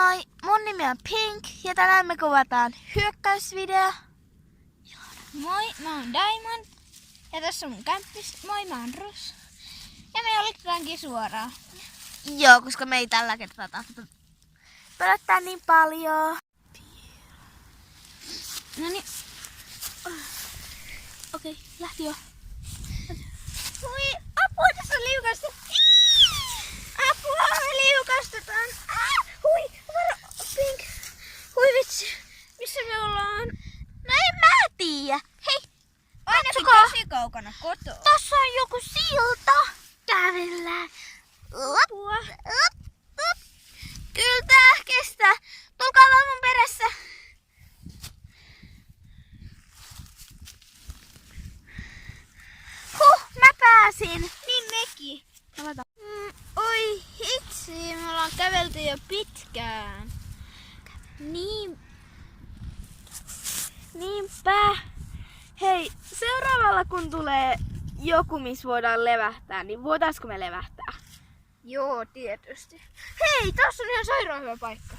Moi, mun nimi on Pink ja tänään me kuvataan hyökkäysvideo. Moi, mä oon Diamond ja tässä on mun kämppis. Moi, mä oon Ross. Ja me aloitetaankin suoraan. Joo, koska me ei tällä kertaa tahto pelättää niin paljon. Noniin. Okei, lähti jo. Hui, apua, tässä on liukasta. Apua, me liukastetaan. Hui, varo, Pink. Hui vitsi, missä me ollaan? No en mä tiedä. Hei, Ainakin katsokaa. tosi kaukana kotoa. Tossa on joku silta. Kävellään. Apua. Kyllä tää kestää. Tulkaa vaan mun perässä. Mä pääsin. Niin mekin. Avataan. Oi hitsi, me ollaan kävelty jo pitkään. Niinpä. Hei, seuraavalla kun tulee joku, missä voidaan levähtää, niin voitaisko me levähtää? Joo, tietysti. Hei, tässä on ihan sairaan hyvä paikka.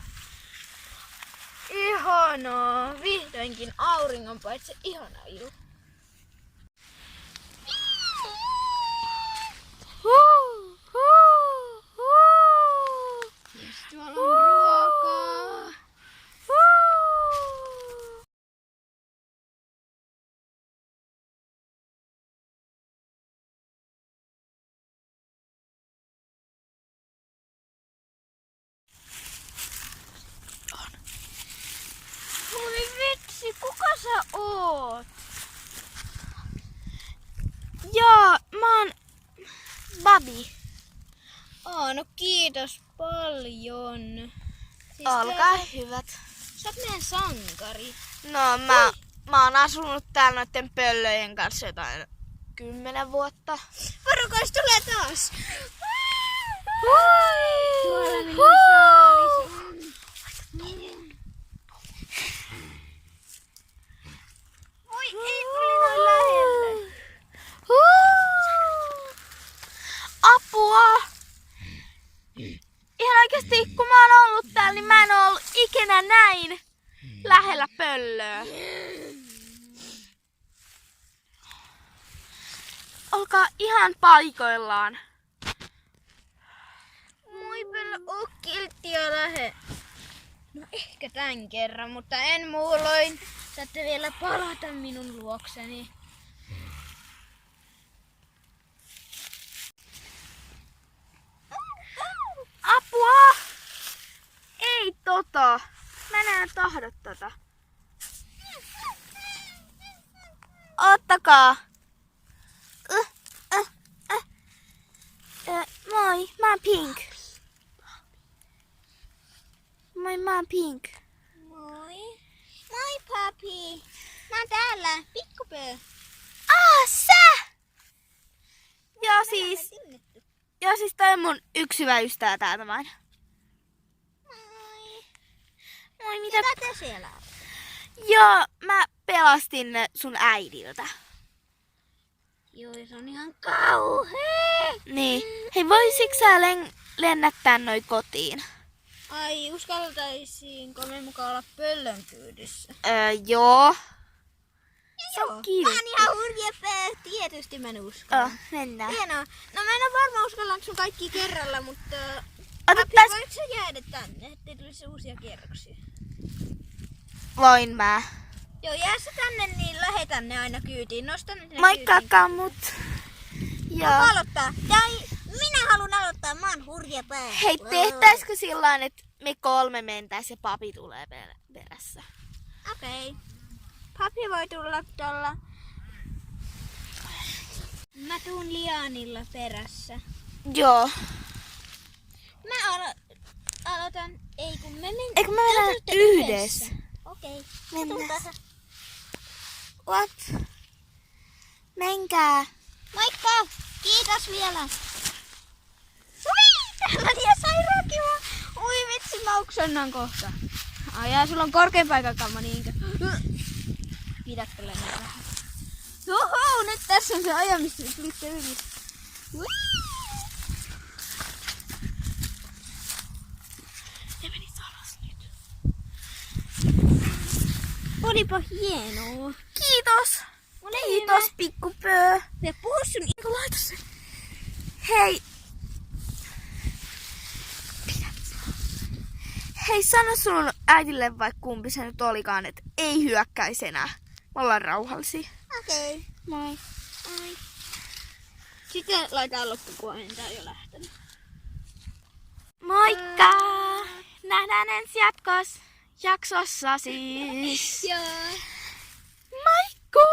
Ihanaa. Vihdoinkin auringonpaiste. Ihana ilu. Tuolla on ruokaa. Oi vitsi, kuka sä oot? Joo, mä oon Babi. No kiitos paljon. Siis Olkaa hyvät. Sä oot meidän sankari. No mä oon asunut täällä noitten pöllöjen kanssa jotain 10 vuotta. Varokas tulee taas. Tuolla minun saalis on. Voi ei tuli noin lähelle. Apua! Ihan oikeesti kun mä oon ollut täällä, niin mä en oo ollut ikinä näin lähellä pöllöä. Olkaa ihan paikoillaan. Moi pöllö, oo kilttiä lähe. No ehkä tän kerran, mutta en muulloin. Saatte vielä palata minun luokseni. Apua! Ei tota. Mä en tahdo tota. Ottakaa. Moi, mä oon Pink. Moi, mä oon Pink. Moi. Moi papi. Mä oon täällä. Pikkupö. Sä! Joo siis toi on mun yksi hyvä ystävä täältä vain. Moi. Moi, mitä? Mitä te siellä on? Joo, mä pelastin sun äidiltä. Joo, se on ihan kauhea. Niin. Hei, voisitko sä lennättää noi kotiin? Ai, uskaltaisiinko me mukaan olla pöllön kyydissä? Joo. Se Joo. on kiltti. Mä oon ihan hurja pää. Tietysti mä en uskalla. Mennään. Hienoa. No mä en ole varma uskallanko sun kaikki kerralla, mutta... Otettais... Voitko sä jäädä tänne, ettei tulisi uusia kierroksia? Voin mä. Joo, jää sä tänne, niin lähetän ne aina kyytiin. Nosta nyt ne Moikka kyytiin. kamut. Joo. Aloittaa. Tai minä haluan aloittaa, mä oon hurja pää. Hei, tehtäisikö sillain, että me 3 mentäis ja papi tulee perässä? Okei. Papi voi tulla tuolla. Mä tuun lianilla perässä. Joo. Mä aloitan. Ei kun me Eikö me mennään yhdessä? Okei. Mennään. What? Menkää. Moikka! Kiitos vielä. Ui! Täällä on ihan sairaan kiva. Ui vitsi, mä oksennan kohta. Ai sulla on korkean paikan kamma niinkö? Pidättele nyt vähän. Juhu, nyt tässä on se ajamista, nyt tulitte yli. Ui! Ne menis alas. Olipa hienoa. Kiitos. Kiitos, pikkupöö. Ja puhu sun... Laita se. Hei. Hei, sano sun äitille vaikka kumpi se nyt olikaan, että ei hyökkäisi enää. Me ollaan rauhallisia. Okei. Moi. Moi. Sitten laitetaan loppukuonen, tää on jo lähtenyt. Moikka! Nähdään ensi jaksossa siis. Joo. Moikku!